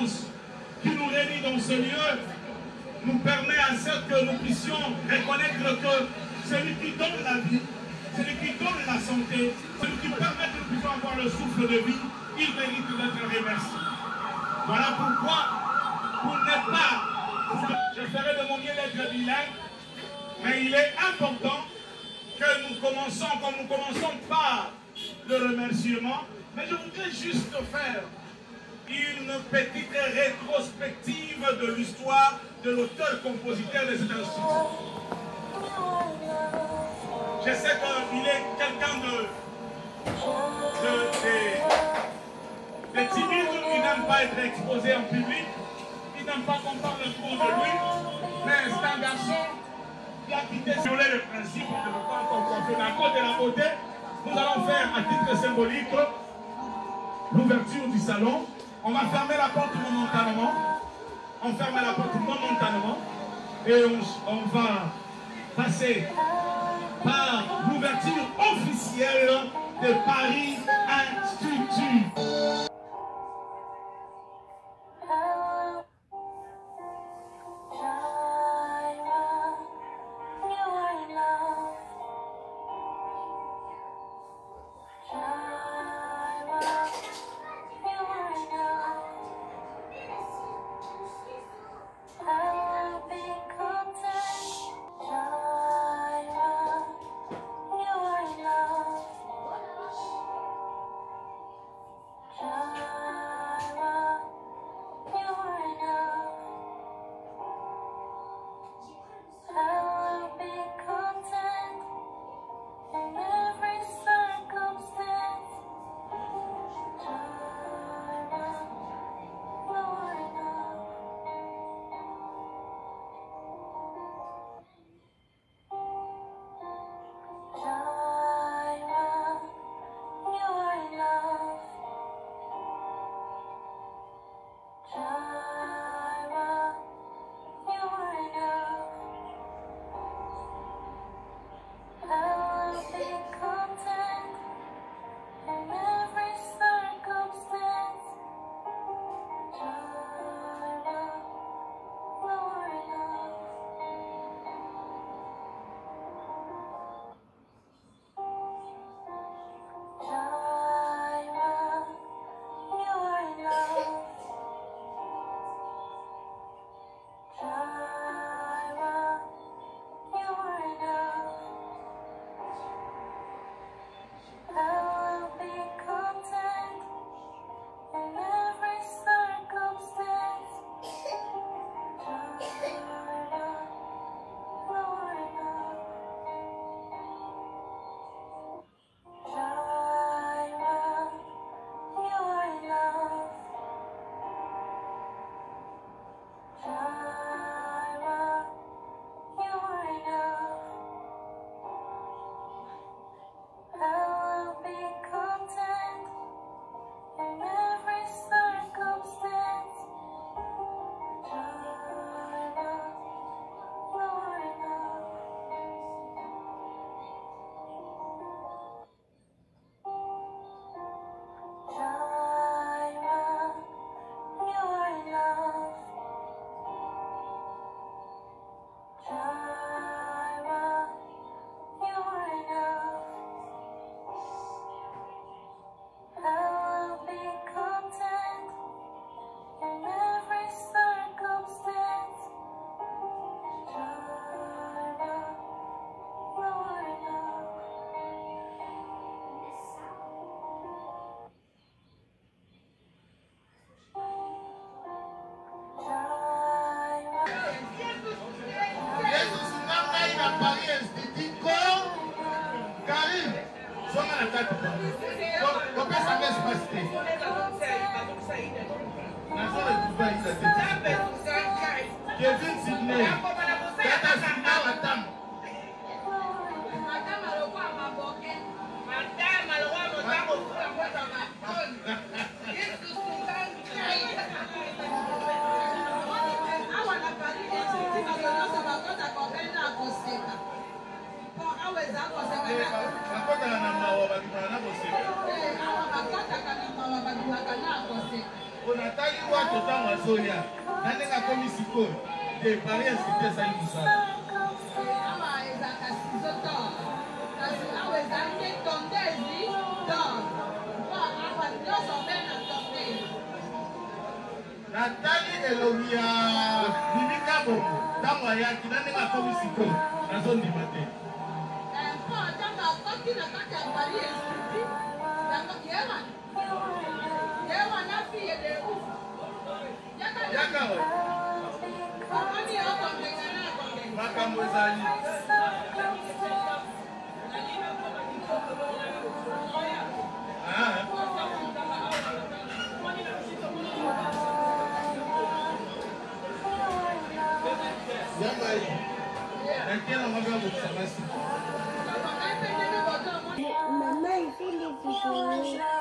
présence qui nous réunit dans ce lieu nous permet à ce que nous puissions reconnaître que celui qui donne la vie, celui qui donne la santé, celui qui permet que nous puissions avoir le souffle de vie, il mérite d'être remercié. Voilà pourquoi, pour ne pas, je ferai de mon mieux l'être bilingue, mais il est important que nous commençons, comme nous commençons par le remerciement, mais je voudrais juste faire une petite rétrospective de l'histoire de l'auteur-compositeur de cet instrument. Je sais qu'il est quelqu'un de timide, il n'aime pas être exposé en public, il n'aime pas qu'on parle trop de lui, mais c'est un garçon qui a quitté sur le principe de ne pas comprendre. À cause de la beauté, nous allons faire à titre symbolique l'ouverture du salon. On va fermer la porte momentanément. On ferme la porte momentanément. Et on va passer par l'ouverture officielle de Paris Institut. On a taillé ntango azoya na ndenge akomi sikoyo te pari institut esali mosala awa ezalaka sizotor kasi awa ezali tondezi dor awa nyonso mpe na tondezi natali elongi ya mimika bongo ntango ayaki na ndenge akomi sikoyo nazondima te mpo ntango akoti na kati ya pari institut yewana fiye de yaka makambo ezali yambai nakena maga bokisa basi Maman, il fait les vidéos.